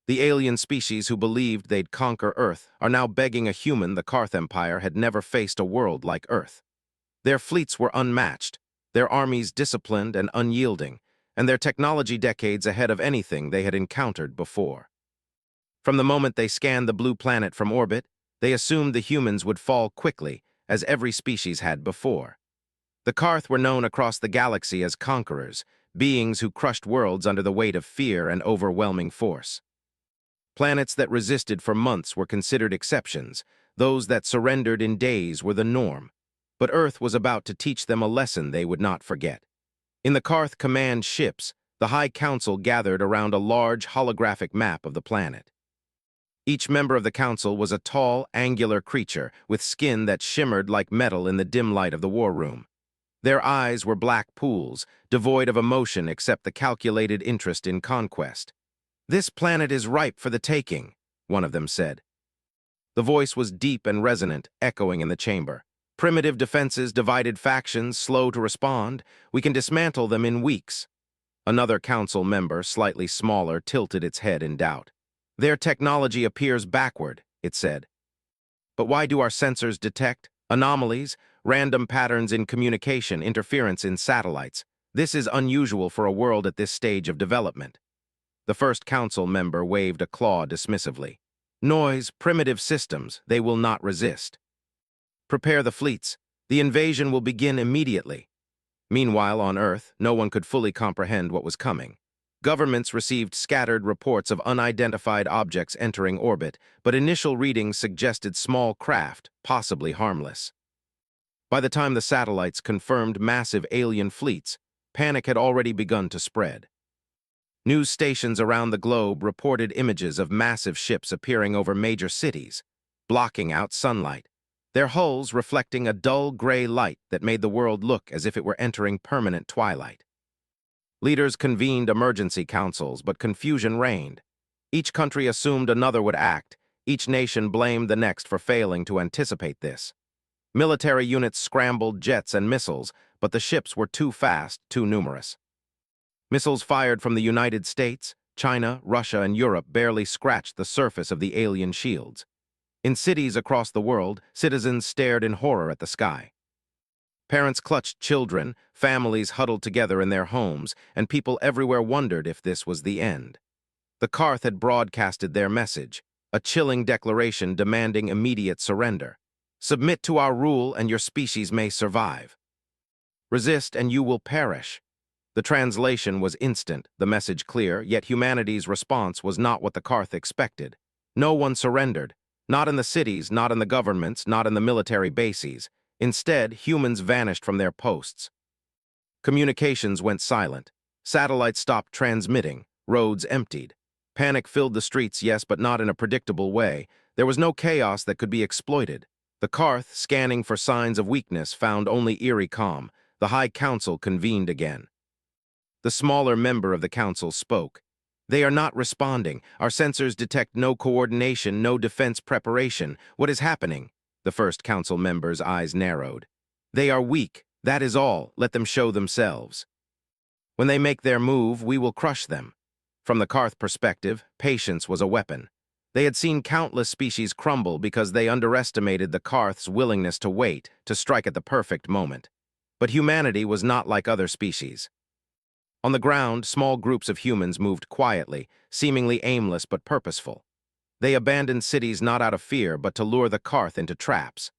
The alien species who believed they'd conquer Earth are now begging a human the Karth Empire had never faced a world like Earth. Their fleets were unmatched, their armies disciplined and unyielding, and their technology decades ahead of anything they had encountered before. From the moment they scanned the blue planet from orbit, they assumed the humans would fall quickly, as every species had before. The Karth were known across the galaxy as conquerors, beings who crushed worlds under the weight of fear and overwhelming force. Planets that resisted for months were considered exceptions. Those that surrendered in days were the norm. But Earth was about to teach them a lesson they would not forget. In the Karth command ships, the High Council gathered around a large holographic map of the planet. Each member of the council was a tall, angular creature with skin that shimmered like metal in the dim light of the war room. Their eyes were black pools, devoid of emotion except the calculated interest in conquest. "This planet is ripe for the taking," one of them said. The voice was deep and resonant, echoing in the chamber. "Primitive defenses, divided factions, slow to respond. We can dismantle them in weeks." Another council member, slightly smaller, tilted its head in doubt. "Their technology appears backward," it said. "But why do our sensors detect anomalies, random patterns in communication, interference in satellites? This is unusual for a world at this stage of development." The first council member waved a claw dismissively. "Noise, primitive systems, they will not resist. Prepare the fleets. The invasion will begin immediately." Meanwhile, on Earth, no one could fully comprehend what was coming. Governments received scattered reports of unidentified objects entering orbit, but initial readings suggested small craft, possibly harmless. By the time the satellites confirmed massive alien fleets, panic had already begun to spread. News stations around the globe reported images of massive ships appearing over major cities, blocking out sunlight, their hulls reflecting a dull gray light that made the world look as if it were entering permanent twilight. Leaders convened emergency councils, but confusion reigned. Each country assumed another would act. Each nation blamed the next for failing to anticipate this. Military units scrambled jets and missiles, but the ships were too fast, too numerous. Missiles fired from the United States, China, Russia, and Europe barely scratched the surface of the alien shields. In cities across the world, citizens stared in horror at the sky. Parents clutched children, families huddled together in their homes, and people everywhere wondered if this was the end. The Karth had broadcasted their message, a chilling declaration demanding immediate surrender. "Submit to our rule and your species may survive. Resist and you will perish." The translation was instant, the message clear, yet humanity's response was not what the Karth expected. No one surrendered, not in the cities, not in the governments, not in the military bases. Instead, humans vanished from their posts. Communications went silent. Satellites stopped transmitting. Roads emptied. Panic filled the streets, yes, but not in a predictable way. There was no chaos that could be exploited. The Karth, scanning for signs of weakness, found only eerie calm. The High Council convened again. The smaller member of the council spoke. "They are not responding. Our sensors detect no coordination, no defense preparation. What is happening?" The first council member's eyes narrowed. "They are weak. That is all. Let them show themselves. When they make their move, we will crush them." From the Karth perspective, patience was a weapon. They had seen countless species crumble because they underestimated the Karth's willingness to wait, to strike at the perfect moment. But humanity was not like other species. On the ground, small groups of humans moved quietly, seemingly aimless but purposeful. They abandoned cities not out of fear, but to lure the Karth into traps.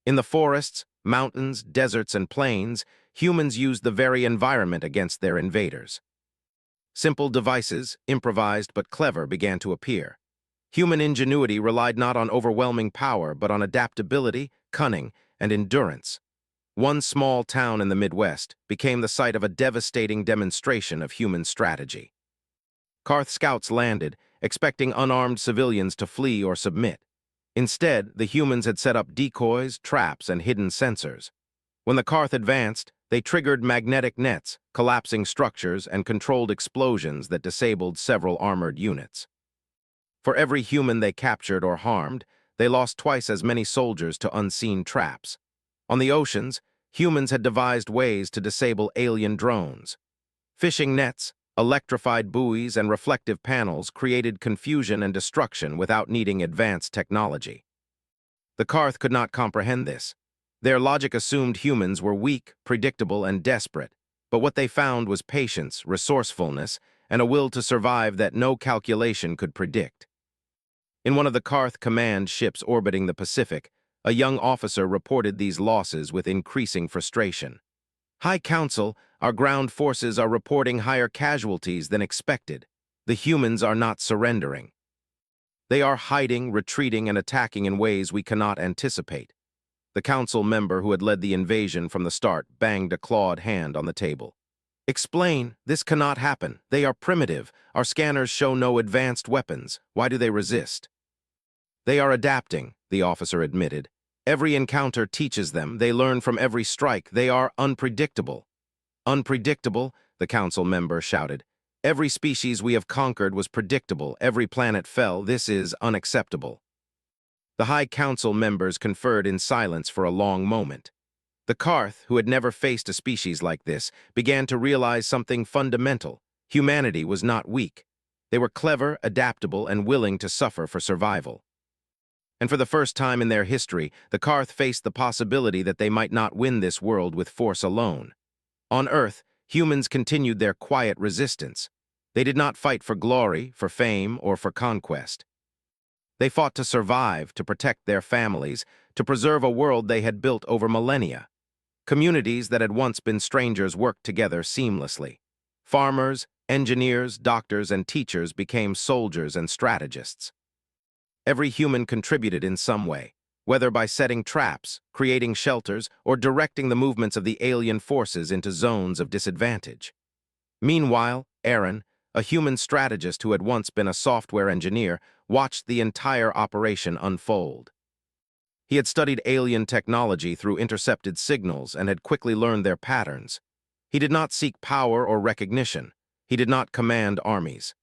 In the forests, mountains, deserts, and plains, humans used the very environment against their invaders. Simple devices, improvised but clever, began to appear. Human ingenuity relied not on overwhelming power, but on adaptability, cunning, and endurance. One small town in the Midwest became the site of a devastating demonstration of human strategy. Karth scouts landed, expecting unarmed civilians to flee or submit. Instead, the humans had set up decoys, traps, and hidden sensors. When the Karth advanced, they triggered magnetic nets, collapsing structures, and controlled explosions that disabled several armored units. For every human they captured or harmed, they lost twice as many soldiers to unseen traps. On the oceans, humans had devised ways to disable alien drones. Fishing nets, Electrified buoys and reflective panels created confusion and destruction without needing advanced technology. The Karth could not comprehend this. Their logic assumed humans were weak, predictable, and desperate, but what they found was patience, resourcefulness, and a will to survive that no calculation could predict. In one of the Karth command ships orbiting the Pacific, a young officer reported these losses with increasing frustration. "High Council, our ground forces are reporting higher casualties than expected. The humans are not surrendering. They are hiding, retreating, and attacking in ways we cannot anticipate." The council member who had led the invasion from the start banged a clawed hand on the table. "Explain, this cannot happen. They are primitive. Our scanners show no advanced weapons. Why do they resist?" "They are adapting," the officer admitted. "Every encounter teaches them. They learn from every strike. They are unpredictable." "Unpredictable?" the council member shouted. "Every species we have conquered was predictable. Every planet fell. This is unacceptable." The High Council members conferred in silence for a long moment. The Karth, who had never faced a species like this, began to realize something fundamental. Humanity was not weak. They were clever, adaptable, and willing to suffer for survival. And for the first time in their history, the Karth faced the possibility that they might not win this world with force alone. On Earth, humans continued their quiet resistance. They did not fight for glory, for fame, or for conquest. They fought to survive, to protect their families, to preserve a world they had built over millennia. Communities that had once been strangers worked together seamlessly. Farmers, engineers, doctors, and teachers became soldiers and strategists. Every human contributed in some way, whether by setting traps, creating shelters, or directing the movements of the alien forces into zones of disadvantage. Meanwhile, Aaron, a human strategist who had once been a software engineer, watched the entire operation unfold. He had studied alien technology through intercepted signals and had quickly learned their patterns. He did not seek power or recognition. He did not command armies.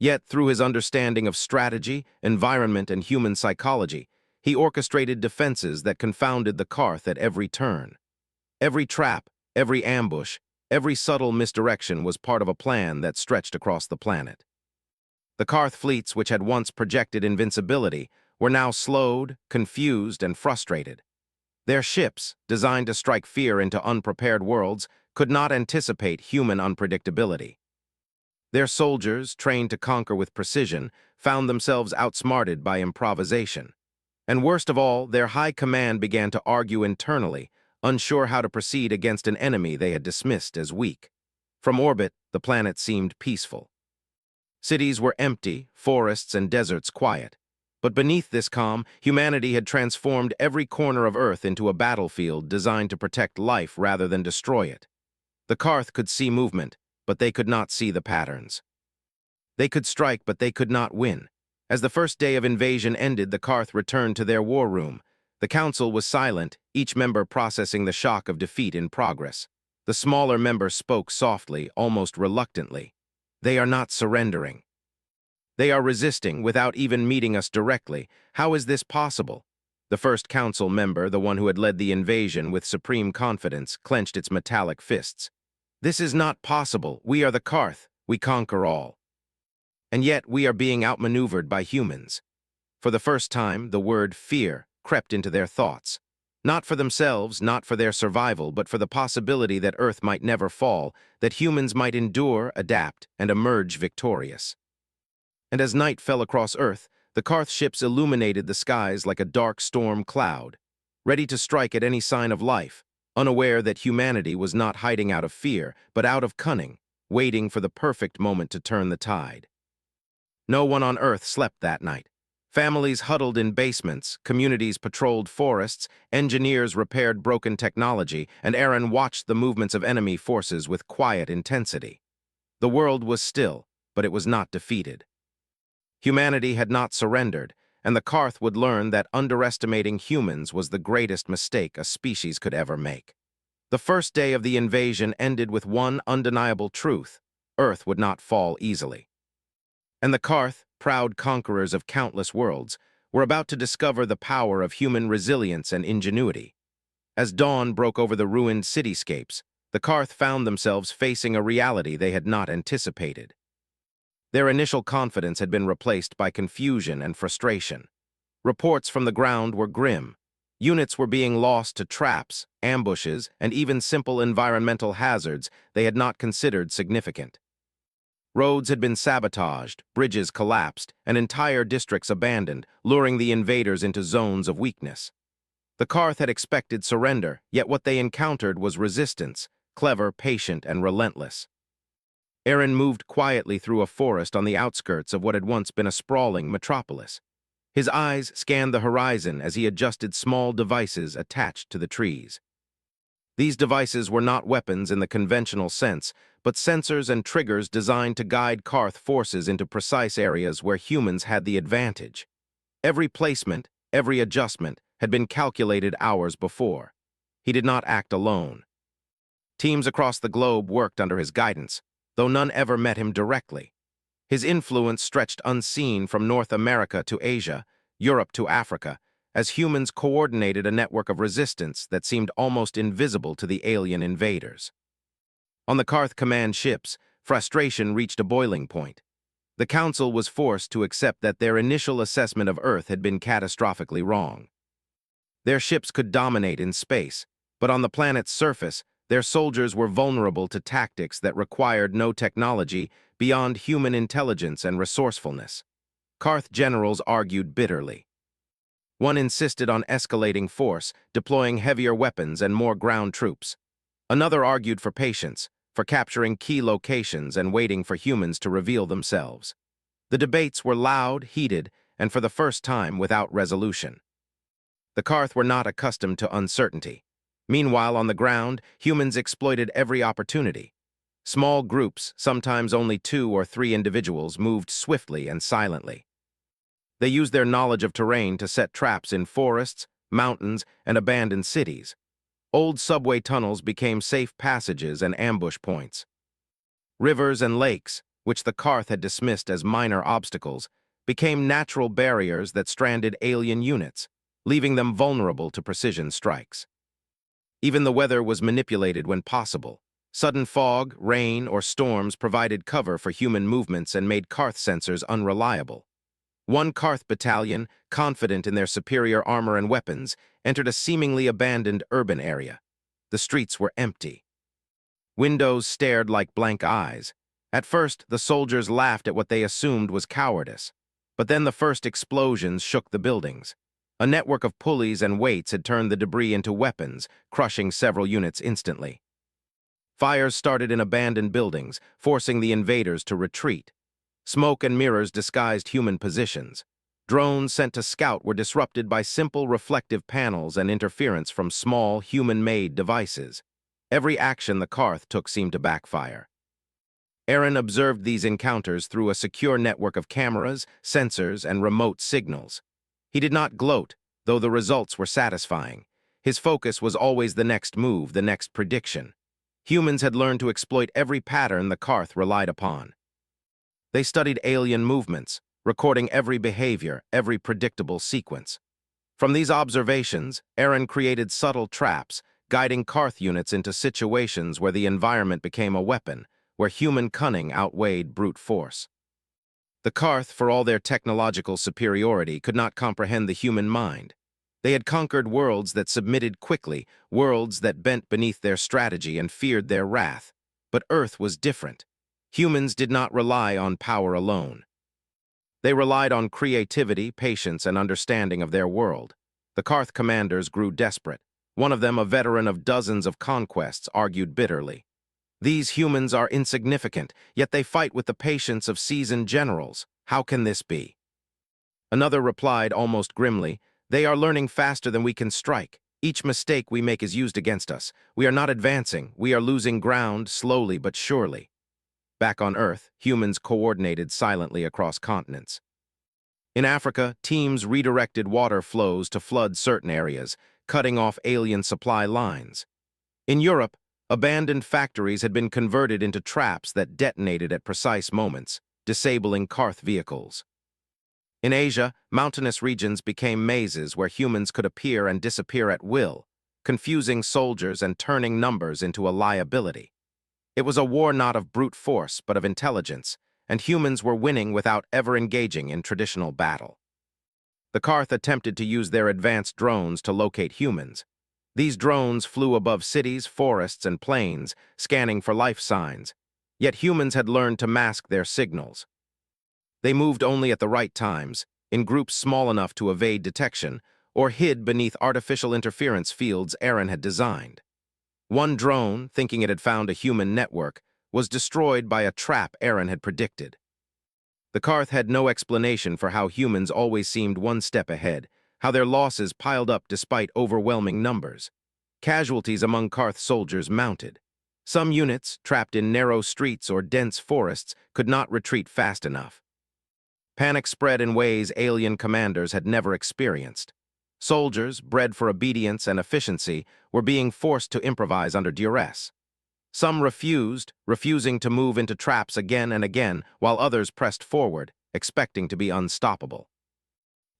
Yet, through his understanding of strategy, environment, and human psychology, he orchestrated defenses that confounded the Karth at every turn. Every trap, every ambush, every subtle misdirection was part of a plan that stretched across the planet. The Karth fleets, which had once projected invincibility, were now slowed, confused, and frustrated. Their ships, designed to strike fear into unprepared worlds, could not anticipate human unpredictability. Their soldiers, trained to conquer with precision, found themselves outsmarted by improvisation. And worst of all, their high command began to argue internally, unsure how to proceed against an enemy they had dismissed as weak. From orbit, the planet seemed peaceful. Cities were empty, forests and deserts quiet. But beneath this calm, humanity had transformed every corner of Earth into a battlefield designed to protect life rather than destroy it. The Karth could see movement, but they could not see the patterns. They could strike, but they could not win. As the first day of invasion ended, the Karth returned to their war room. The council was silent, each member processing the shock of defeat in progress. The smaller member spoke softly, almost reluctantly. "They are not surrendering. They are resisting without even meeting us directly. How is this possible?" The first council member, the one who had led the invasion with supreme confidence, clenched its metallic fists. "This is not possible. We are the Karth. We conquer all. And yet we are being outmaneuvered by humans." For the first time, the word fear crept into their thoughts. Not for themselves, not for their survival, but for the possibility that Earth might never fall, that humans might endure, adapt, and emerge victorious. And as night fell across Earth, the Karth ships illuminated the skies like a dark storm cloud, ready to strike at any sign of life, unaware that humanity was not hiding out of fear, but out of cunning, waiting for the perfect moment to turn the tide. No one on Earth slept that night. Families huddled in basements, communities patrolled forests, engineers repaired broken technology, and Aaron watched the movements of enemy forces with quiet intensity. The world was still, but it was not defeated. Humanity had not surrendered, and the Karth would learn that underestimating humans was the greatest mistake a species could ever make. The first day of the invasion ended with one undeniable truth: Earth would not fall easily. And the Karth, proud conquerors of countless worlds, were about to discover the power of human resilience and ingenuity. As dawn broke over the ruined cityscapes, The Karth found themselves facing a reality they had not anticipated. Their initial confidence had been replaced by confusion and frustration. Reports from the ground were grim. Units were being lost to traps, ambushes, and even simple environmental hazards they had not considered significant. Roads had been sabotaged, bridges collapsed, and entire districts abandoned, luring the invaders into zones of weakness. The Karth had expected surrender, yet what they encountered was resistance, clever, patient, and relentless. Aaron moved quietly through a forest on the outskirts of what had once been a sprawling metropolis. His eyes scanned the horizon as he adjusted small devices attached to the trees. These devices were not weapons in the conventional sense, but sensors and triggers designed to guide Karth forces into precise areas where humans had the advantage. Every placement, every adjustment, had been calculated hours before. He did not act alone. Teams across the globe worked under his guidance, though none ever met him directly. His influence stretched unseen from North America to Asia, Europe to Africa, as humans coordinated a network of resistance that seemed almost invisible to the alien invaders. On the Karth command ships, frustration reached a boiling point. The Council was forced to accept that their initial assessment of Earth had been catastrophically wrong. Their ships could dominate in space, but on the planet's surface, their soldiers were vulnerable to tactics that required no technology beyond human intelligence and resourcefulness. Karth generals argued bitterly. One insisted on escalating force, deploying heavier weapons and more ground troops. Another argued for patience, for capturing key locations and waiting for humans to reveal themselves. The debates were loud, heated, and for the first time without resolution. The Karth were not accustomed to uncertainty. Meanwhile, on the ground, humans exploited every opportunity. Small groups, sometimes only 2 or 3 individuals, moved swiftly and silently. They used their knowledge of terrain to set traps in forests, mountains, and abandoned cities. Old subway tunnels became safe passages and ambush points. Rivers and lakes, which the Karth had dismissed as minor obstacles, became natural barriers that stranded alien units, leaving them vulnerable to precision strikes. Even the weather was manipulated when possible. Sudden fog, rain, or storms provided cover for human movements and made Karth sensors unreliable. One Karth battalion, confident in their superior armor and weapons, entered a seemingly abandoned urban area. The streets were empty. Windows stared like blank eyes. At first, the soldiers laughed at what they assumed was cowardice. But then the first explosions shook the buildings. A network of pulleys and weights had turned the debris into weapons, crushing several units instantly. Fires started in abandoned buildings, forcing the invaders to retreat. Smoke and mirrors disguised human positions. Drones sent to scout were disrupted by simple reflective panels and interference from small, human-made devices. Every action the Karth took seemed to backfire. Aaron observed these encounters through a secure network of cameras, sensors, and remote signals. He did not gloat, though the results were satisfying. His focus was always the next move, the next prediction. Humans had learned to exploit every pattern the Karth relied upon. They studied alien movements, recording every behavior, every predictable sequence. From these observations, Aaron created subtle traps, guiding Karth units into situations where the environment became a weapon, where human cunning outweighed brute force. The Karth, for all their technological superiority, could not comprehend the human mind. They had conquered worlds that submitted quickly, worlds that bent beneath their strategy and feared their wrath. But Earth was different. Humans did not rely on power alone. They relied on creativity, patience, and understanding of their world. The Karth commanders grew desperate. One of them, a veteran of dozens of conquests, argued bitterly. These humans are insignificant, yet they fight with the patience of seasoned generals. How can this be? Another replied almost grimly, they are learning faster than we can strike. Each mistake we make is used against us. We are not advancing. We are losing ground, slowly but surely. Back on Earth, humans coordinated silently across continents. In Africa, teams redirected water flows to flood certain areas, cutting off alien supply lines. In Europe, abandoned factories had been converted into traps that detonated at precise moments, disabling Karth vehicles. In Asia, mountainous regions became mazes where humans could appear and disappear at will, confusing soldiers and turning numbers into a liability. It was a war not of brute force, but of intelligence, and humans were winning without ever engaging in traditional battle. The Karth attempted to use their advanced drones to locate humans. These drones flew above cities, forests, and plains, scanning for life signs. Yet humans had learned to mask their signals. They moved only at the right times, in groups small enough to evade detection, or hid beneath artificial interference fields Aaron had designed. One drone, thinking it had found a human network, was destroyed by a trap Aaron had predicted. The Karth had no explanation for how humans always seemed one step ahead, how their losses piled up despite overwhelming numbers. Casualties among Karth soldiers mounted. Some units, trapped in narrow streets or dense forests, could not retreat fast enough. Panic spread in ways alien commanders had never experienced. Soldiers, bred for obedience and efficiency, were being forced to improvise under duress. Some refusing to move into traps again and again, while others pressed forward, expecting to be unstoppable.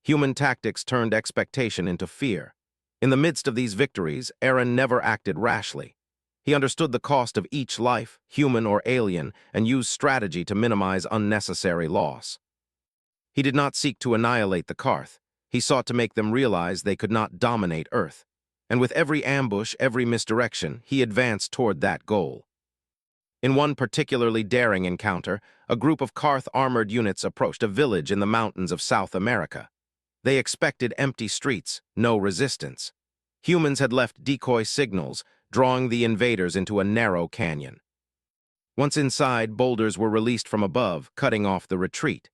Human tactics turned expectation into fear. In the midst of these victories, Aaron never acted rashly. He understood the cost of each life, human or alien, and used strategy to minimize unnecessary loss. He did not seek to annihilate the Karth. He sought to make them realize they could not dominate Earth. And with every ambush, every misdirection, he advanced toward that goal. In one particularly daring encounter, a group of Karth armored units approached a village in the mountains of South America. They expected empty streets, no resistance. Humans had left decoy signals, drawing the invaders into a narrow canyon. Once inside, boulders were released from above, cutting off the retreat.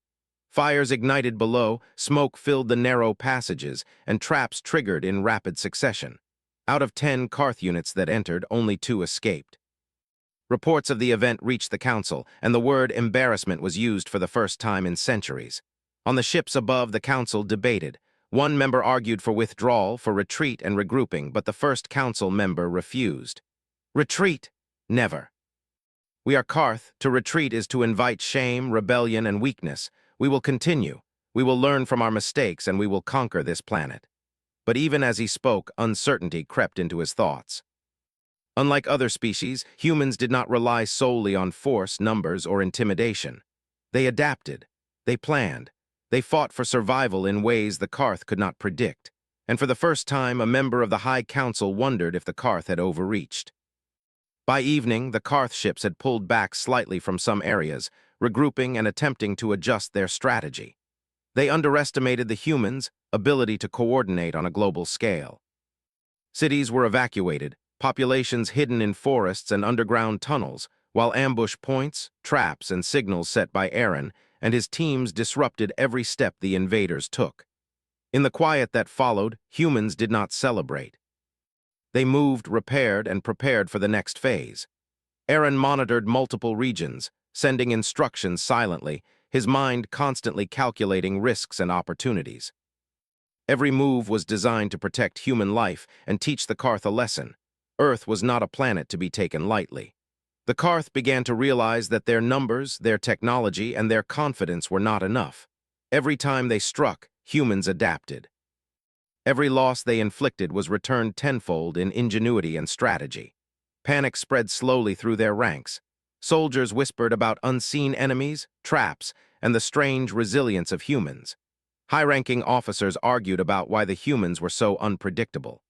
Fires ignited below, smoke filled the narrow passages, and traps triggered in rapid succession. Out of 10 Karth units that entered, only 2 escaped. Reports of the event reached the council, and the word embarrassment was used for the first time in centuries. On the ships above, the council debated. One member argued for withdrawal, for retreat and regrouping, but the first council member refused. Retreat? Never. We are Karth. To retreat is to invite shame, rebellion, and weakness. We will continue. We will learn from our mistakes, and we will conquer this planet. But even as he spoke, uncertainty crept into his thoughts. Unlike other species, humans did not rely solely on force, numbers, or intimidation. They adapted. They planned. They fought for survival in ways the Karth could not predict. And for the first time, a member of the High Council wondered if the Karth had overreached. By evening, the Karth ships had pulled back slightly from some areas, regrouping and attempting to adjust their strategy. They underestimated the humans' ability to coordinate on a global scale. Cities were evacuated, populations hidden in forests and underground tunnels, while ambush points, traps, and signals set by Aaron and his teams disrupted every step the invaders took. In the quiet that followed, humans did not celebrate. They moved, repaired, and prepared for the next phase. Aaron monitored multiple regions, sending instructions silently, his mind constantly calculating risks and opportunities. Every move was designed to protect human life and teach the Karth a lesson. Earth was not a planet to be taken lightly. The Karth began to realize that their numbers, their technology, and their confidence were not enough. Every time they struck, humans adapted. Every loss they inflicted was returned tenfold in ingenuity and strategy. Panic spread slowly through their ranks. Soldiers whispered about unseen enemies, traps, and the strange resilience of humans. High-ranking officers argued about why the humans were so unpredictable.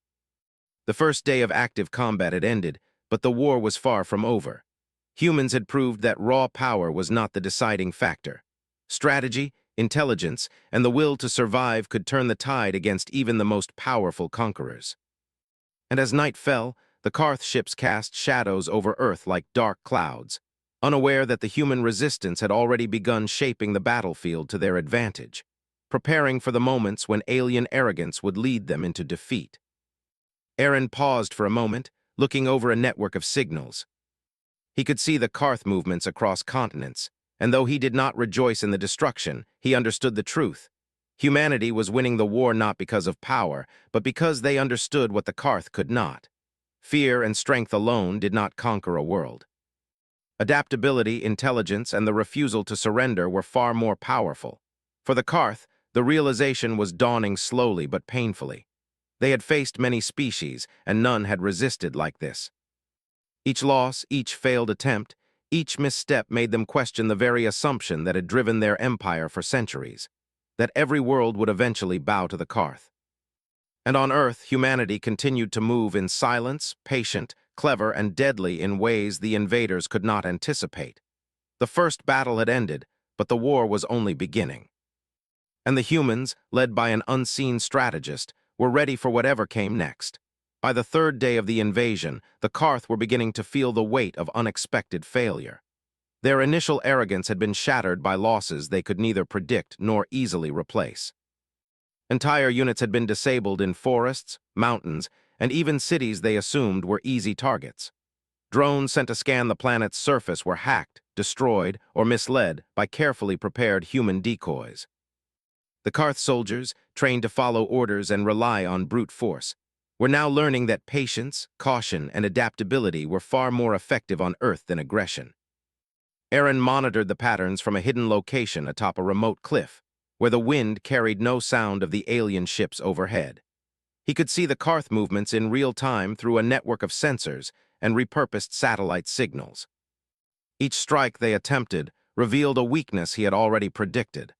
The first day of active combat had ended, but the war was far from over. Humans had proved that raw power was not the deciding factor. Strategy, intelligence, and the will to survive could turn the tide against even the most powerful conquerors. And as night fell, the Karth ships cast shadows over Earth like dark clouds, unaware that the human resistance had already begun shaping the battlefield to their advantage, preparing for the moments when alien arrogance would lead them into defeat. Aaron paused for a moment, looking over a network of signals. He could see the Karth movements across continents, and though he did not rejoice in the destruction, he understood the truth. Humanity was winning the war not because of power, but because they understood what the Karth could not. Fear and strength alone did not conquer a world. Adaptability, intelligence, and the refusal to surrender were far more powerful. For the Karth, the realization was dawning slowly but painfully. They had faced many species, and none had resisted like this. Each loss, each failed attempt, each misstep made them question the very assumption that had driven their empire for centuries, that every world would eventually bow to the Karth. And on Earth, humanity continued to move in silence, patient, clever, and deadly in ways the invaders could not anticipate. The first battle had ended, but the war was only beginning. And the humans, led by an unseen strategist, were ready for whatever came next. By the third day of the invasion, the Karth were beginning to feel the weight of unexpected failure. Their initial arrogance had been shattered by losses they could neither predict nor easily replace. Entire units had been disabled in forests, mountains, and even cities they assumed were easy targets. Drones sent to scan the planet's surface were hacked, destroyed, or misled by carefully prepared human decoys. The Karth soldiers, trained to follow orders and rely on brute force, were now learning that patience, caution, and adaptability were far more effective on Earth than aggression. Aaron monitored the patterns from a hidden location atop a remote cliff, where the wind carried no sound of the alien ships overhead. He could see the Karth movements in real time through a network of sensors and repurposed satellite signals. Each strike they attempted revealed a weakness he had already predicted.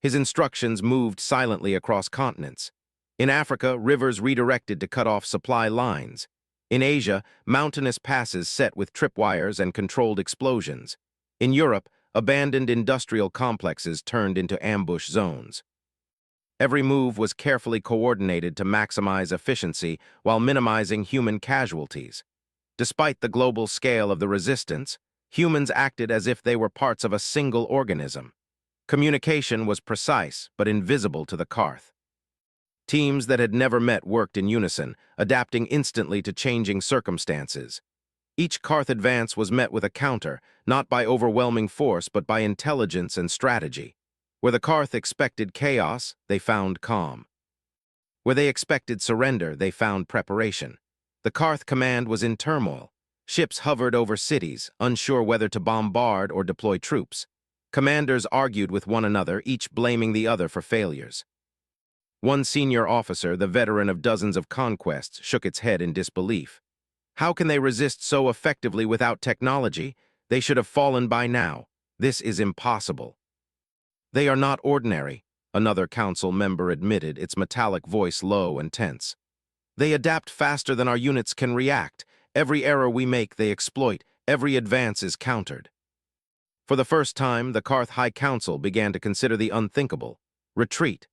His instructions moved silently across continents. In Africa, rivers redirected to cut off supply lines. In Asia, mountainous passes set with tripwires and controlled explosions. In Europe, abandoned industrial complexes turned into ambush zones. Every move was carefully coordinated to maximize efficiency while minimizing human casualties. Despite the global scale of the resistance, humans acted as if they were parts of a single organism. Communication was precise but invisible to the Karth. Teams that had never met worked in unison, adapting instantly to changing circumstances. Each Karth advance was met with a counter, not by overwhelming force but by intelligence and strategy. Where the Karth expected chaos, they found calm. Where they expected surrender, they found preparation. The Karth command was in turmoil. Ships hovered over cities, unsure whether to bombard or deploy troops. Commanders argued with one another, each blaming the other for failures. One senior officer, the veteran of dozens of conquests, shook its head in disbelief. How can they resist so effectively without technology? They should have fallen by now. This is impossible. They are not ordinary, another council member admitted, its metallic voice low and tense. They adapt faster than our units can react. Every error we make, they exploit. Every advance is countered. For the first time, the Karth High Council began to consider the unthinkable: retreat.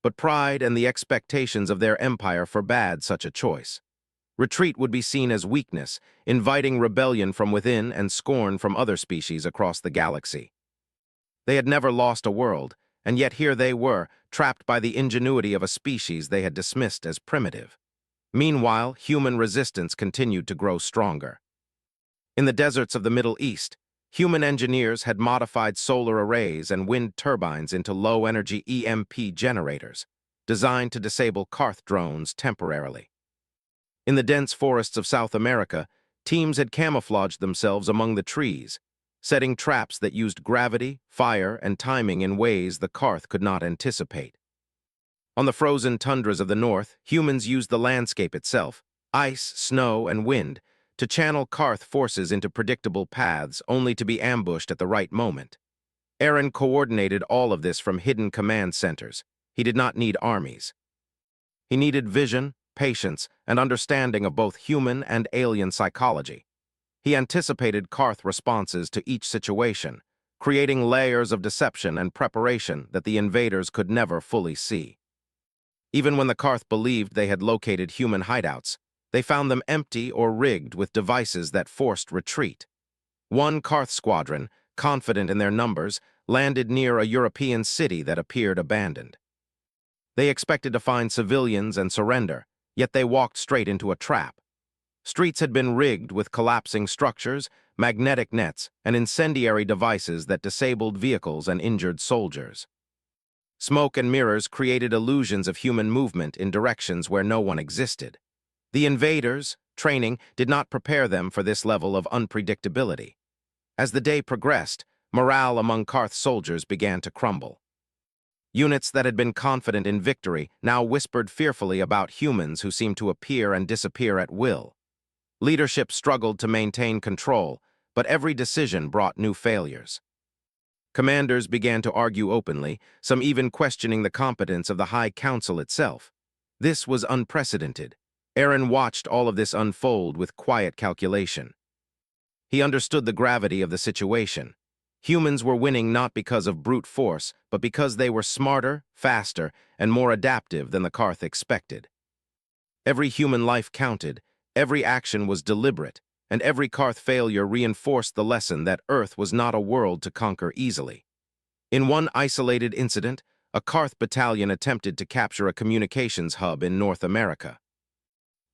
But pride and the expectations of their empire forbade such a choice. Retreat would be seen as weakness, inviting rebellion from within and scorn from other species across the galaxy. They had never lost a world, and yet here they were, trapped by the ingenuity of a species they had dismissed as primitive. Meanwhile, human resistance continued to grow stronger. In the deserts of the Middle East, human engineers had modified solar arrays and wind turbines into low-energy EMP generators, designed to disable Karth drones temporarily. In the dense forests of South America, teams had camouflaged themselves among the trees, setting traps that used gravity, fire, and timing in ways the Karth could not anticipate. On the frozen tundras of the north, humans used the landscape itself, ice, snow, and wind, to channel Karth forces into predictable paths only to be ambushed at the right moment. Aaron coordinated all of this from hidden command centers. He did not need armies. He needed vision, patience, and understanding of both human and alien psychology. He anticipated Karth responses to each situation, creating layers of deception and preparation that the invaders could never fully see. Even when the Karth believed they had located human hideouts, they found them empty or rigged with devices that forced retreat. One Karth squadron, confident in their numbers, landed near a European city that appeared abandoned. They expected to find civilians and surrender, yet they walked straight into a trap. Streets had been rigged with collapsing structures, magnetic nets, and incendiary devices that disabled vehicles and injured soldiers. Smoke and mirrors created illusions of human movement in directions where no one existed. The invaders' training did not prepare them for this level of unpredictability. As the day progressed, morale among Karth soldiers began to crumble. Units that had been confident in victory now whispered fearfully about humans who seemed to appear and disappear at will. Leadership struggled to maintain control, but every decision brought new failures. Commanders began to argue openly, some even questioning the competence of the High Council itself. This was unprecedented. Aaron watched all of this unfold with quiet calculation. He understood the gravity of the situation. Humans were winning not because of brute force, but because they were smarter, faster, and more adaptive than the Karth expected. Every human life counted, every action was deliberate, and every Karth failure reinforced the lesson that Earth was not a world to conquer easily. In one isolated incident, a Karth battalion attempted to capture a communications hub in North America.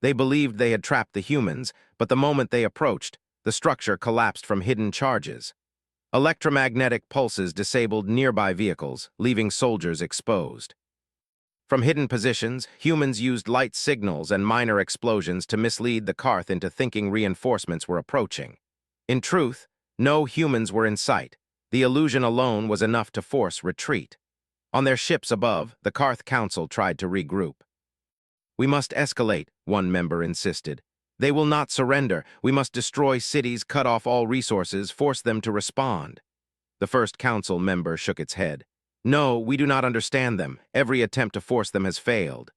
They believed they had trapped the humans, but the moment they approached, the structure collapsed from hidden charges. Electromagnetic pulses disabled nearby vehicles, leaving soldiers exposed. From hidden positions, humans used light signals and minor explosions to mislead the Karth into thinking reinforcements were approaching. In truth, no humans were in sight. The illusion alone was enough to force retreat. On their ships above, the Karth Council tried to regroup. "We must escalate," one member insisted. "They will not surrender. We must destroy cities, cut off all resources, force them to respond." The first council member shook its head. "No, we do not understand them. Every attempt to force them has failed.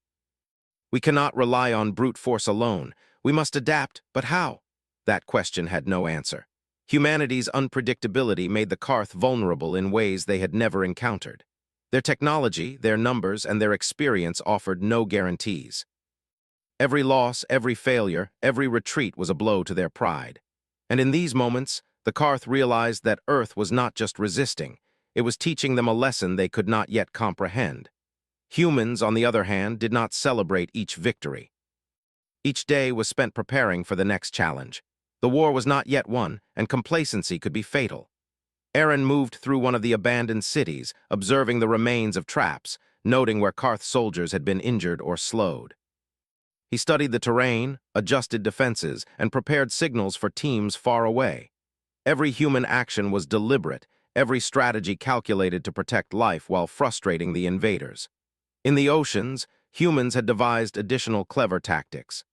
We cannot rely on brute force alone. We must adapt, but how?" That question had no answer. Humanity's unpredictability made the Karth vulnerable in ways they had never encountered. Their technology, their numbers, and their experience offered no guarantees. Every loss, every failure, every retreat was a blow to their pride. And in these moments, the Karth realized that Earth was not just resisting, it was teaching them a lesson they could not yet comprehend. Humans, on the other hand, did not celebrate each victory. Each day was spent preparing for the next challenge. The war was not yet won, and complacency could be fatal. Aaron moved through one of the abandoned cities, observing the remains of traps, noting where Karth soldiers had been injured or slowed. He studied the terrain, adjusted defenses, and prepared signals for teams far away. Every human action was deliberate, every strategy calculated to protect life while frustrating the invaders. In the oceans, humans had devised additional clever tactics.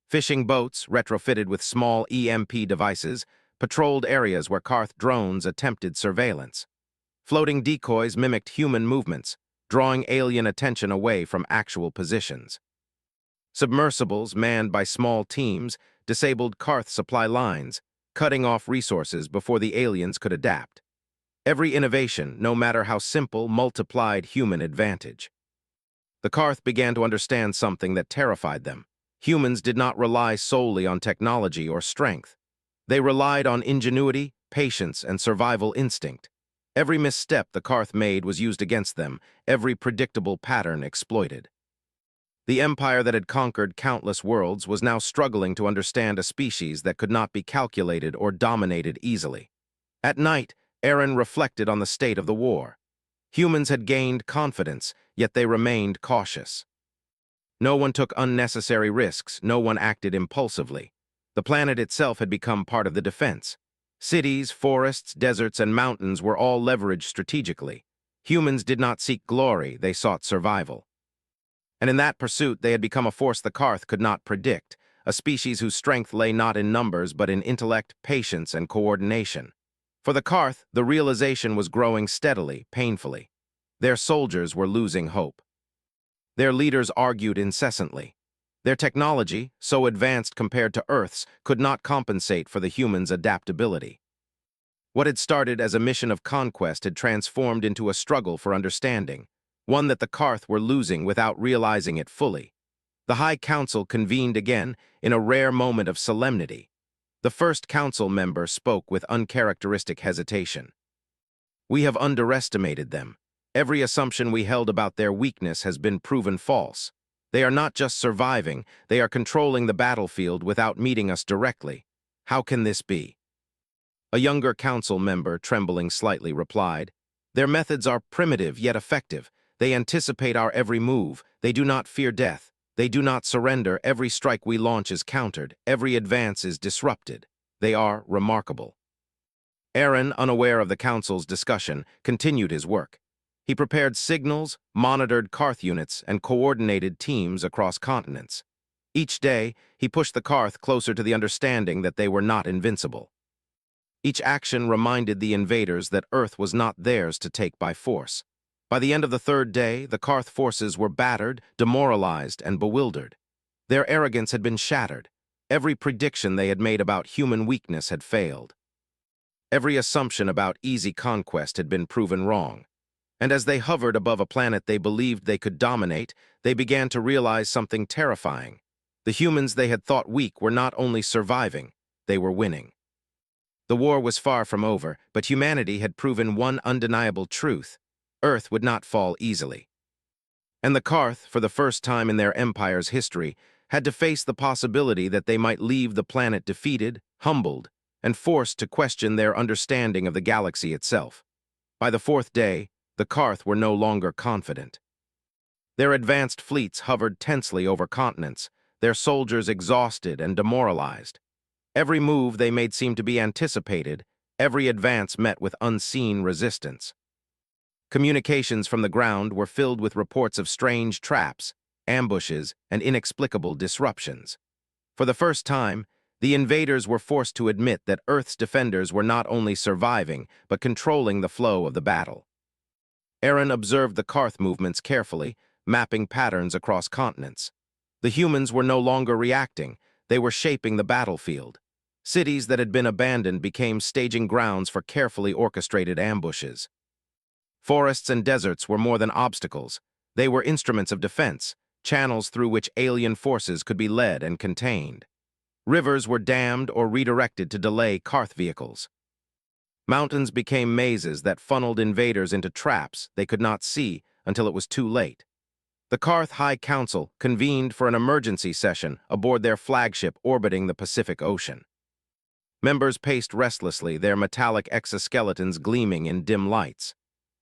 Fishing boats, retrofitted with small EMP devices, patrolled areas where Karth drones attempted surveillance. Floating decoys mimicked human movements, drawing alien attention away from actual positions. Submersibles, manned by small teams, disabled Karth supply lines, cutting off resources before the aliens could adapt. Every innovation, no matter how simple, multiplied human advantage. The Karth began to understand something that terrified them. Humans did not rely solely on technology or strength. They relied on ingenuity, patience, and survival instinct. Every misstep the Karth made was used against them, every predictable pattern exploited. The empire that had conquered countless worlds was now struggling to understand a species that could not be calculated or dominated easily. At night, Aaron reflected on the state of the war. Humans had gained confidence, yet they remained cautious. No one took unnecessary risks, no one acted impulsively. The planet itself had become part of the defense. Cities, forests, deserts, and mountains were all leveraged strategically. Humans did not seek glory, they sought survival. And in that pursuit, they had become a force the Karth could not predict, a species whose strength lay not in numbers but in intellect, patience, and coordination. For the Karth, the realization was growing steadily, painfully. Their soldiers were losing hope. Their leaders argued incessantly. Their technology, so advanced compared to Earth's, could not compensate for the humans' adaptability. What had started as a mission of conquest had transformed into a struggle for understanding, one that the Karth were losing without realizing it fully. The High Council convened again in a rare moment of solemnity. The first council member spoke with uncharacteristic hesitation. "We have underestimated them. Every assumption we held about their weakness has been proven false. They are not just surviving, they are controlling the battlefield without meeting us directly. How can this be?" A younger council member, trembling slightly, replied, "Their methods are primitive yet effective. They anticipate our every move. They do not fear death. They do not surrender. Every strike we launch is countered. Every advance is disrupted. They are remarkable." Aaron, unaware of the council's discussion, continued his work. He prepared signals, monitored Karth units, and coordinated teams across continents. Each day, he pushed the Karth closer to the understanding that they were not invincible. Each action reminded the invaders that Earth was not theirs to take by force. By the end of the third day, the Karth forces were battered, demoralized, and bewildered. Their arrogance had been shattered. Every prediction they had made about human weakness had failed. Every assumption about easy conquest had been proven wrong. And as they hovered above a planet they believed they could dominate, they began to realize something terrifying. The humans they had thought weak were not only surviving, they were winning. The war was far from over, but humanity had proven one undeniable truth: Earth would not fall easily. And the Karth, for the first time in their empire's history, had to face the possibility that they might leave the planet defeated, humbled, and forced to question their understanding of the galaxy itself. By the fourth day, the Karth were no longer confident. Their advanced fleets hovered tensely over continents, their soldiers exhausted and demoralized. Every move they made seemed to be anticipated, every advance met with unseen resistance. Communications from the ground were filled with reports of strange traps, ambushes, and inexplicable disruptions. For the first time, the invaders were forced to admit that Earth's defenders were not only surviving, but controlling the flow of the battle. Aaron observed the Karth movements carefully, mapping patterns across continents. The humans were no longer reacting, they were shaping the battlefield. Cities that had been abandoned became staging grounds for carefully orchestrated ambushes. Forests and deserts were more than obstacles. They were instruments of defense, channels through which alien forces could be led and contained. Rivers were dammed or redirected to delay Karth vehicles. Mountains became mazes that funneled invaders into traps they could not see until it was too late. The Karth High Council convened for an emergency session aboard their flagship orbiting the Pacific Ocean. Members paced restlessly, their metallic exoskeletons gleaming in dim lights.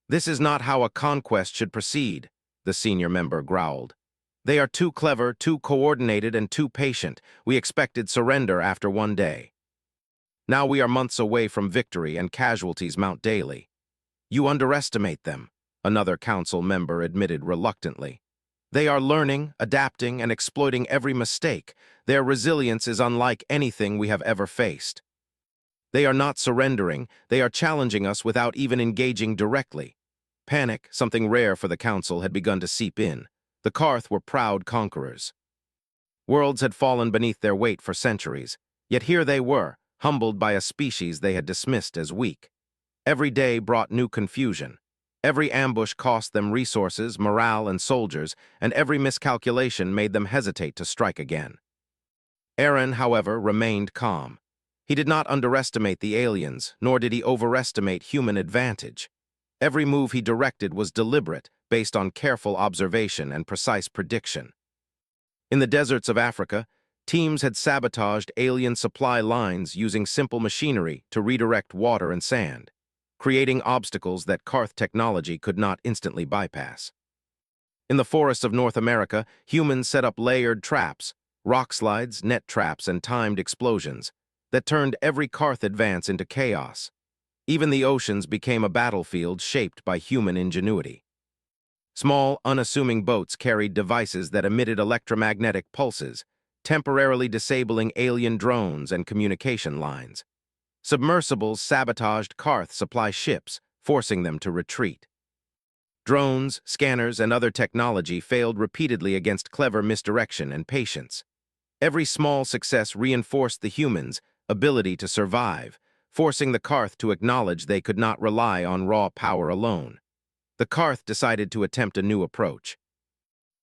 "This is not how a conquest should proceed," the senior member growled. "They are too clever, too coordinated, and too patient. We expected surrender after one day. Now we are months away from victory and casualties mount daily." "You underestimate them," another council member admitted reluctantly. "They are learning, adapting, and exploiting every mistake. Their resilience is unlike anything we have ever faced. They are not surrendering, they are challenging us without even engaging directly." Panic, something rare for the council, had begun to seep in. The Karth were proud conquerors. Worlds had fallen beneath their weight for centuries, yet here they were, humbled by a species they had dismissed as weak. Every day brought new confusion. Every ambush cost them resources, morale, and soldiers, and every miscalculation made them hesitate to strike again. Aaron, however, remained calm. He did not underestimate the aliens, nor did he overestimate human advantage. Every move he directed was deliberate, based on careful observation and precise prediction. In the deserts of Africa, teams had sabotaged alien supply lines using simple machinery to redirect water and sand, creating obstacles that Karth technology could not instantly bypass. In the forests of North America, humans set up layered traps, rock slides, net traps, and timed explosions that turned every Karth advance into chaos. Even the oceans became a battlefield shaped by human ingenuity. Small, unassuming boats carried devices that emitted electromagnetic pulses, temporarily disabling alien drones and communication lines. Submersibles sabotaged Karth supply ships, forcing them to retreat. Drones, scanners, and other technology failed repeatedly against clever misdirection and patience. Every small success reinforced the humans' ability to survive, forcing the Karth to acknowledge they could not rely on raw power alone. The Karth decided to attempt a new approach.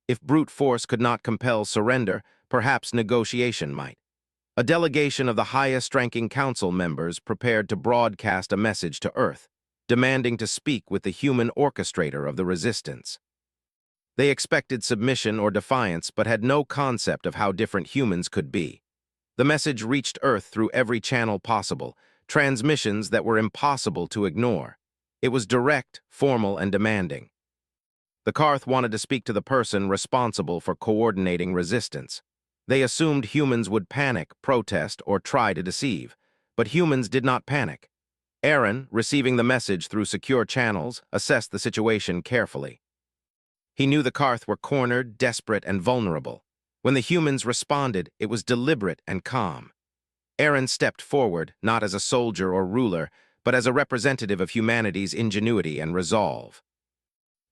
If brute force could not compel surrender, perhaps negotiation might. A delegation of the highest-ranking council members prepared to broadcast a message to Earth, demanding to speak with the human orchestrator of the resistance. They expected submission or defiance, but had no concept of how different humans could be. The message reached Earth through every channel possible, transmissions that were impossible to ignore. It was direct, formal, and demanding. The Karth wanted to speak to the person responsible for coordinating resistance. They assumed humans would panic, protest, or try to deceive. But humans did not panic. Aaron, receiving the message through secure channels, assessed the situation carefully. He knew the Karth were cornered, desperate, and vulnerable. When the humans responded, it was deliberate and calm. Aaron stepped forward, not as a soldier or ruler, but as a representative of humanity's ingenuity and resolve.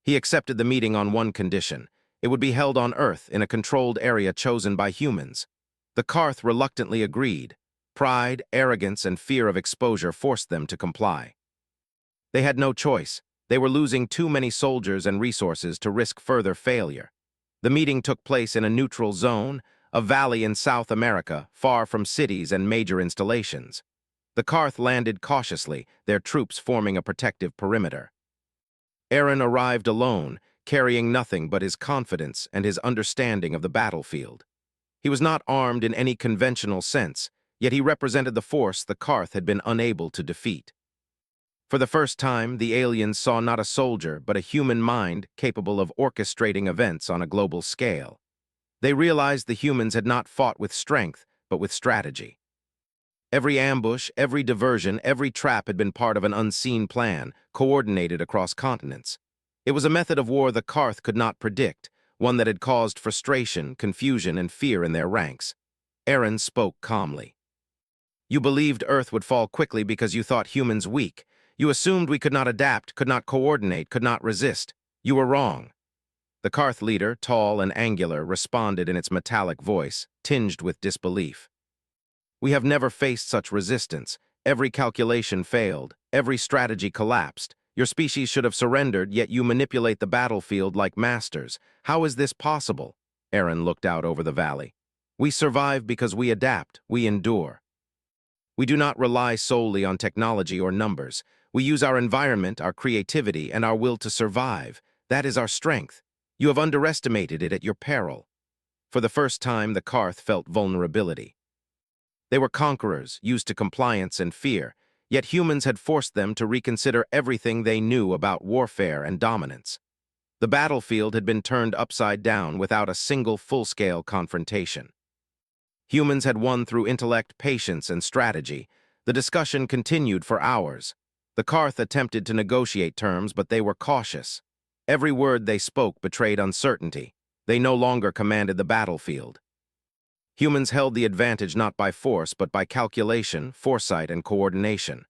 He accepted the meeting on one condition. It would be held on Earth in a controlled area chosen by humans. The Karth reluctantly agreed. Pride, arrogance, and fear of exposure forced them to comply. They had no choice. They were losing too many soldiers and resources to risk further failure. The meeting took place in a neutral zone, a valley in South America, far from cities and major installations. The Karth landed cautiously, their troops forming a protective perimeter. Aaron arrived alone, carrying nothing but his confidence and his understanding of the battlefield. He was not armed in any conventional sense, yet he represented the force the Karth had been unable to defeat. For the first time, the aliens saw not a soldier, but a human mind capable of orchestrating events on a global scale. They realized the humans had not fought with strength, but with strategy. Every ambush, every diversion, every trap had been part of an unseen plan, coordinated across continents. It was a method of war the Karth could not predict, one that had caused frustration, confusion, and fear in their ranks. Aaron spoke calmly. You believed Earth would fall quickly because you thought humans weak. You assumed we could not adapt, could not coordinate, could not resist. You were wrong. The Karth leader, tall and angular, responded in its metallic voice, tinged with disbelief. We have never faced such resistance. Every calculation failed. Every strategy collapsed. Your species should have surrendered, yet you manipulate the battlefield like masters. How is this possible? Aaron looked out over the valley. We survive because we adapt, we endure. We do not rely solely on technology or numbers. We use our environment, our creativity, and our will to survive. That is our strength. You have underestimated it at your peril. For the first time, the Karth felt vulnerability. They were conquerors, used to compliance and fear, yet humans had forced them to reconsider everything they knew about warfare and dominance. The battlefield had been turned upside down without a single full-scale confrontation. Humans had won through intellect, patience, and strategy. The discussion continued for hours. The Karth attempted to negotiate terms, but they were cautious. Every word they spoke betrayed uncertainty. They no longer commanded the battlefield. Humans held the advantage not by force, but by calculation, foresight, and coordination.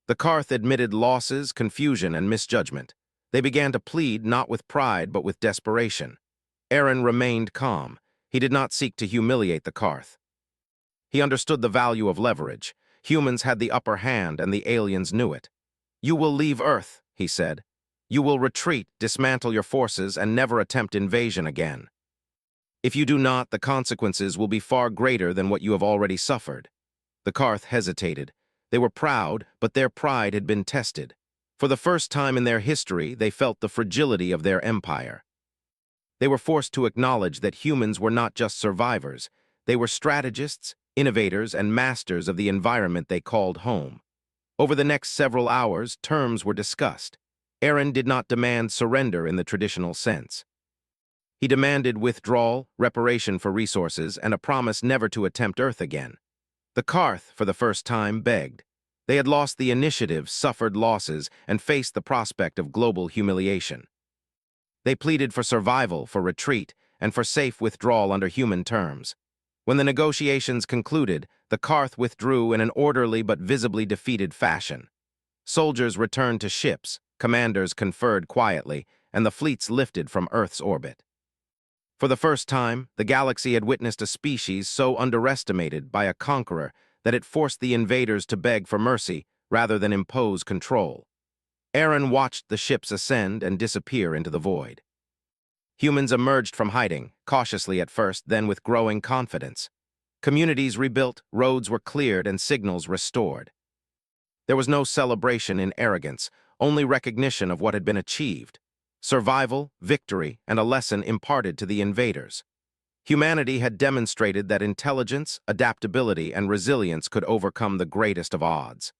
The Karth admitted losses, confusion, and misjudgment. They began to plead not with pride, but with desperation. Aaron remained calm. He did not seek to humiliate the Karth. He understood the value of leverage. Humans had the upper hand, and the aliens knew it. You will leave Earth, he said. You will retreat, dismantle your forces, and never attempt invasion again. If you do not, the consequences will be far greater than what you have already suffered. The Karth hesitated. They were proud, but their pride had been tested. For the first time in their history, they felt the fragility of their empire. They were forced to acknowledge that humans were not just survivors. They were strategists, innovators, and masters of the environment they called home. Over the next several hours, terms were discussed. Aaron did not demand surrender in the traditional sense. He demanded withdrawal, reparation for resources, and a promise never to attempt Earth again. The Karth, for the first time, begged. They had lost the initiative, suffered losses, and faced the prospect of global humiliation. They pleaded for survival, for retreat, and for safe withdrawal under human terms. When the negotiations concluded, the Karth withdrew in an orderly but visibly defeated fashion. Soldiers returned to ships, commanders conferred quietly, and the fleets lifted from Earth's orbit. For the first time, the galaxy had witnessed a species so underestimated by a conqueror that it forced the invaders to beg for mercy rather than impose control. Aaron watched the ships ascend and disappear into the void. Humans emerged from hiding, cautiously at first, then with growing confidence. Communities rebuilt, roads were cleared, and signals restored. There was no celebration in arrogance, only recognition of what had been achieved. Survival, victory, and a lesson imparted to the invaders. Humanity had demonstrated that intelligence, adaptability, and resilience could overcome the greatest of odds.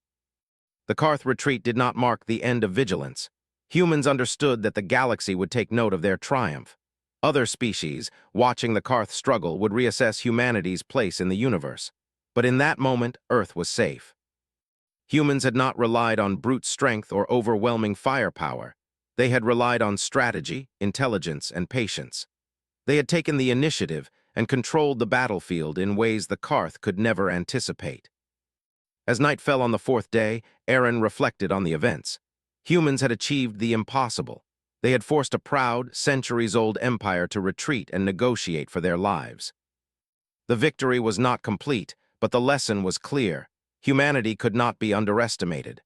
The Karth retreat did not mark the end of vigilance. Humans understood that the galaxy would take note of their triumph. Other species, watching the Karth struggle, would reassess humanity's place in the universe. But in that moment, Earth was safe. Humans had not relied on brute strength or overwhelming firepower. They had relied on strategy, intelligence, and patience. They had taken the initiative and controlled the battlefield in ways the Karth could never anticipate. As night fell on the fourth day, Aaron reflected on the events. Humans had achieved the impossible. They had forced a proud, centuries-old empire to retreat and negotiate for their lives. The victory was not complete, but the lesson was clear. Humanity could not be underestimated.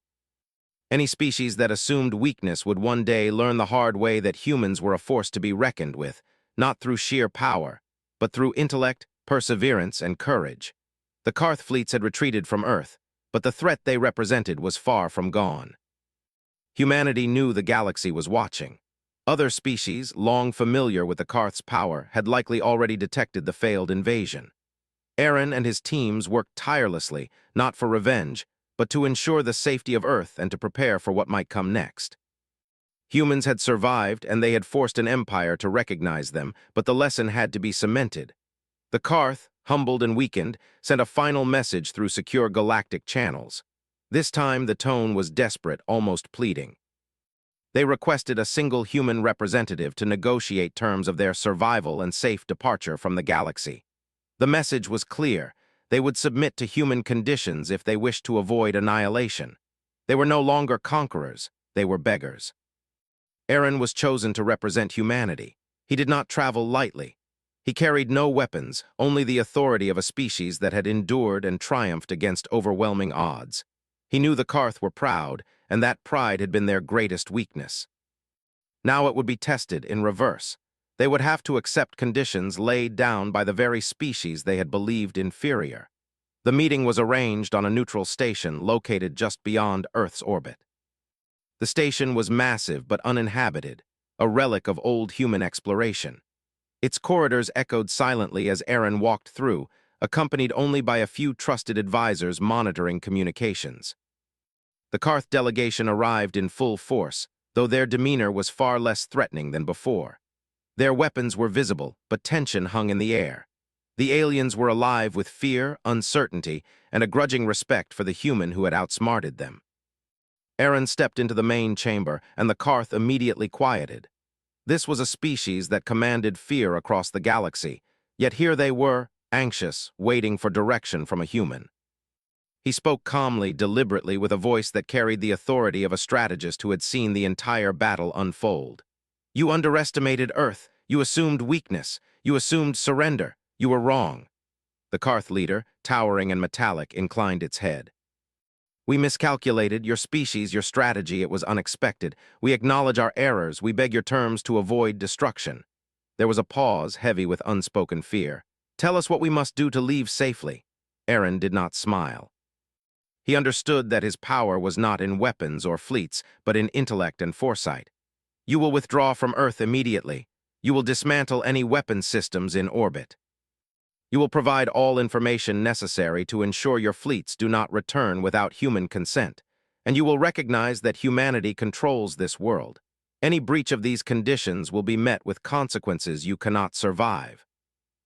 Any species that assumed weakness would one day learn the hard way that humans were a force to be reckoned with, not through sheer power, but through intellect, perseverance, and courage. The Karth fleets had retreated from Earth, but the threat they represented was far from gone. Humanity knew the galaxy was watching. Other species, long familiar with the Karth's power, had likely already detected the failed invasion. Aaron and his teams worked tirelessly, not for revenge, but to ensure the safety of Earth and to prepare for what might come next. Humans had survived, and they had forced an empire to recognize them, but the lesson had to be cemented. The Karth, humbled and weakened, sent a final message through secure galactic channels. This time the tone was desperate, almost pleading. They requested a single human representative to negotiate terms of their survival and safe departure from the galaxy. The message was clear. They would submit to human conditions if they wished to avoid annihilation. They were no longer conquerors, they were beggars. Aaron was chosen to represent humanity. He did not travel lightly. He carried no weapons, only the authority of a species that had endured and triumphed against overwhelming odds. He knew the Karth were proud, and that pride had been their greatest weakness. Now it would be tested in reverse. They would have to accept conditions laid down by the very species they had believed inferior. The meeting was arranged on a neutral station located just beyond Earth's orbit. The station was massive but uninhabited, a relic of old human exploration. Its corridors echoed silently as Aaron walked through, accompanied only by a few trusted advisors monitoring communications. The Karth delegation arrived in full force, though their demeanor was far less threatening than before. Their weapons were visible, but tension hung in the air. The aliens were alive with fear, uncertainty, and a grudging respect for the human who had outsmarted them. Aaron stepped into the main chamber, and the Karth immediately quieted. This was a species that commanded fear across the galaxy, yet here they were, anxious, waiting for direction from a human. He spoke calmly, deliberately, with a voice that carried the authority of a strategist who had seen the entire battle unfold. You underestimated Earth. You assumed weakness. You assumed surrender. You were wrong. The Karth leader, towering and metallic, inclined its head. We miscalculated your species, your strategy. It was unexpected. We acknowledge our errors. We beg your terms to avoid destruction. There was a pause, heavy with unspoken fear. Tell us what we must do to leave safely. Aaron did not smile. He understood that his power was not in weapons or fleets, but in intellect and foresight. You will withdraw from Earth immediately. You will dismantle any weapon systems in orbit. You will provide all information necessary to ensure your fleets do not return without human consent, and you will recognize that humanity controls this world. Any breach of these conditions will be met with consequences you cannot survive.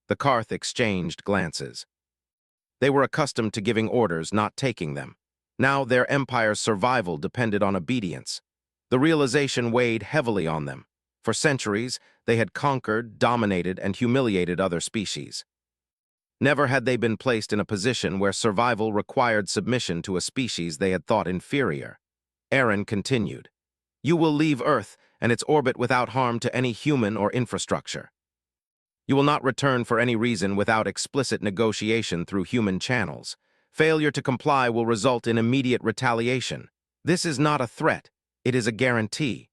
The Karth exchanged glances. They were accustomed to giving orders, not taking them. Now their empire's survival depended on obedience. The realization weighed heavily on them. For centuries, they had conquered, dominated, and humiliated other species. Never had they been placed in a position where survival required submission to a species they had thought inferior. Aaron continued. You will leave Earth and its orbit without harm to any human or infrastructure. You will not return for any reason without explicit negotiation through human channels. Failure to comply will result in immediate retaliation. This is not a threat, it is a guarantee.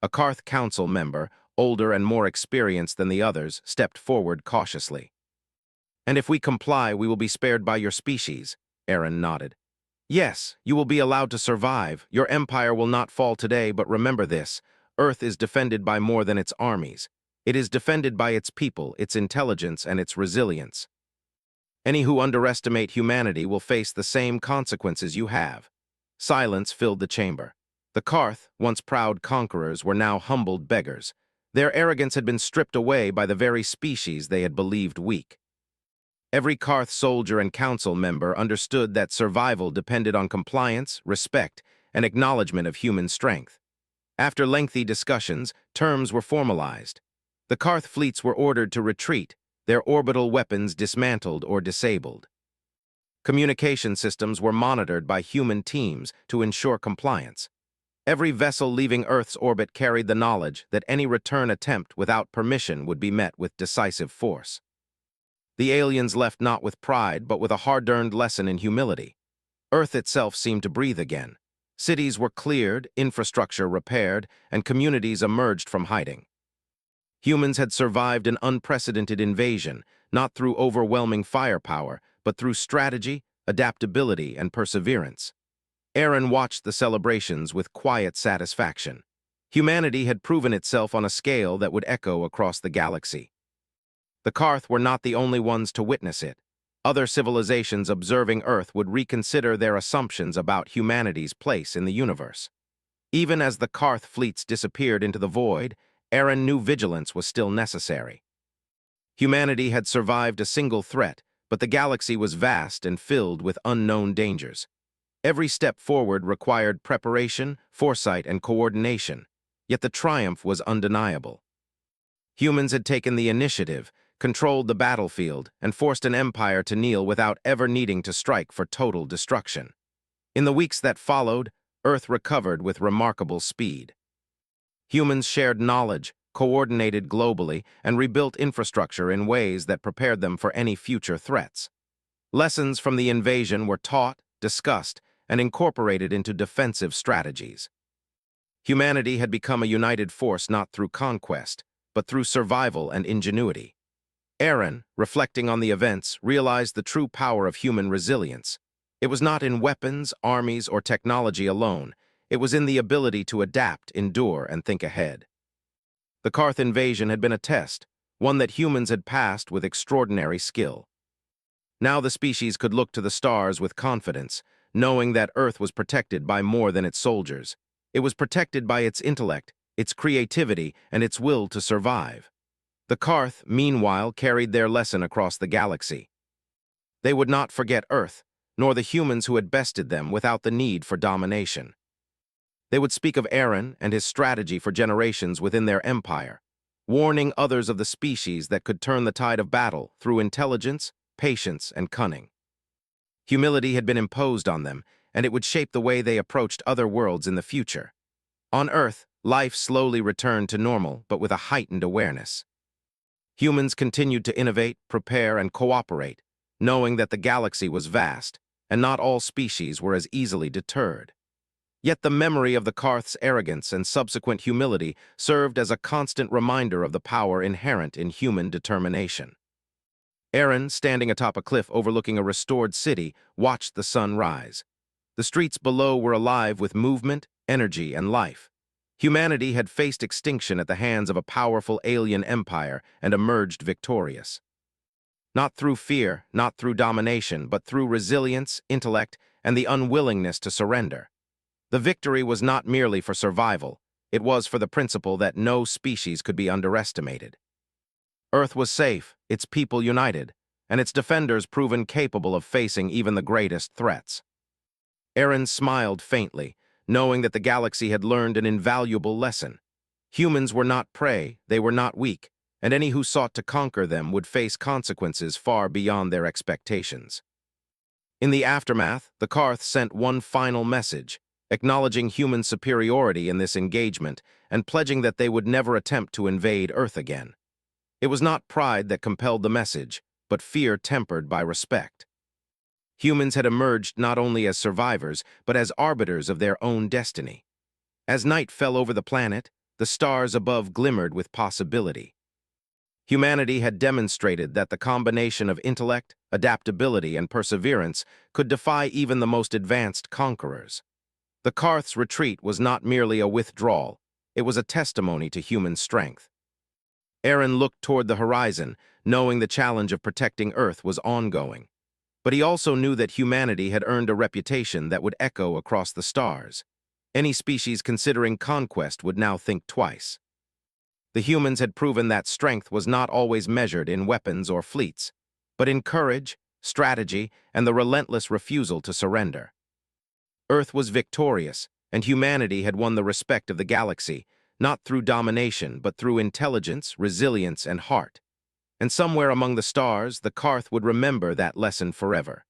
A Karth council member, older and more experienced than the others, stepped forward cautiously. And if we comply, we will be spared by your species, Aaron nodded. Yes, you will be allowed to survive. Your empire will not fall today, but remember this. Earth is defended by more than its armies. It is defended by its people, its intelligence, and its resilience. Any who underestimate humanity will face the same consequences you have. Silence filled the chamber. The Karth, once proud conquerors, were now humbled beggars. Their arrogance had been stripped away by the very species they had believed weak. Every Karth soldier and council member understood that survival depended on compliance, respect, and acknowledgement of human strength. After lengthy discussions, terms were formalized. The Karth fleets were ordered to retreat, their orbital weapons dismantled or disabled. Communication systems were monitored by human teams to ensure compliance. Every vessel leaving Earth's orbit carried the knowledge that any return attempt without permission would be met with decisive force. The aliens left not with pride, but with a hard-earned lesson in humility. Earth itself seemed to breathe again. Cities were cleared, infrastructure repaired, and communities emerged from hiding. Humans had survived an unprecedented invasion, not through overwhelming firepower, but through strategy, adaptability, and perseverance. Aaron watched the celebrations with quiet satisfaction. Humanity had proven itself on a scale that would echo across the galaxy. The Karth were not the only ones to witness it. Other civilizations observing Earth would reconsider their assumptions about humanity's place in the universe. Even as the Karth fleets disappeared into the void, Aaron knew vigilance was still necessary. Humanity had survived a single threat, but the galaxy was vast and filled with unknown dangers. Every step forward required preparation, foresight, and coordination, yet the triumph was undeniable. Humans had taken the initiative, controlled the battlefield, and forced an empire to kneel without ever needing to strike for total destruction. In the weeks that followed, Earth recovered with remarkable speed. Humans shared knowledge, coordinated globally, and rebuilt infrastructure in ways that prepared them for any future threats. Lessons from the invasion were taught, discussed, and incorporated into defensive strategies. Humanity had become a united force not through conquest, but through survival and ingenuity. Aaron, reflecting on the events, realized the true power of human resilience. It was not in weapons, armies, or technology alone. It was in the ability to adapt, endure, and think ahead. The Karth invasion had been a test, one that humans had passed with extraordinary skill. Now the species could look to the stars with confidence, knowing that Earth was protected by more than its soldiers. It was protected by its intellect, its creativity, and its will to survive. The Karth, meanwhile, carried their lesson across the galaxy. They would not forget Earth, nor the humans who had bested them without the need for domination. They would speak of Aaron and his strategy for generations within their empire, warning others of the species that could turn the tide of battle through intelligence, patience, and cunning. Humility had been imposed on them, and it would shape the way they approached other worlds in the future. On Earth, life slowly returned to normal, but with a heightened awareness. Humans continued to innovate, prepare, and cooperate, knowing that the galaxy was vast, and not all species were as easily deterred. Yet the memory of the Karth's arrogance and subsequent humility served as a constant reminder of the power inherent in human determination. Aaron, standing atop a cliff overlooking a restored city, watched the sun rise. The streets below were alive with movement, energy, and life. Humanity had faced extinction at the hands of a powerful alien empire and emerged victorious. Not through fear, not through domination, but through resilience, intellect, and the unwillingness to surrender. The victory was not merely for survival, it was for the principle that no species could be underestimated. Earth was safe, its people united, and its defenders proven capable of facing even the greatest threats. Aaron smiled faintly, knowing that the galaxy had learned an invaluable lesson. Humans were not prey, they were not weak, and any who sought to conquer them would face consequences far beyond their expectations. In the aftermath, the Karth sent one final message, acknowledging human superiority in this engagement and pledging that they would never attempt to invade Earth again. It was not pride that compelled the message, but fear tempered by respect. Humans had emerged not only as survivors, but as arbiters of their own destiny. As night fell over the planet, the stars above glimmered with possibility. Humanity had demonstrated that the combination of intellect, adaptability, and perseverance could defy even the most advanced conquerors. The Karth's retreat was not merely a withdrawal, it was a testimony to human strength. Aaron looked toward the horizon, knowing the challenge of protecting Earth was ongoing. But he also knew that humanity had earned a reputation that would echo across the stars. Any species considering conquest would now think twice. The humans had proven that strength was not always measured in weapons or fleets. but in courage, strategy, and the relentless refusal to surrender. Earth was victorious, and humanity had won the respect of the galaxy, not through domination, but through intelligence, resilience, and heart. And somewhere among the stars, the Karth would remember that lesson forever.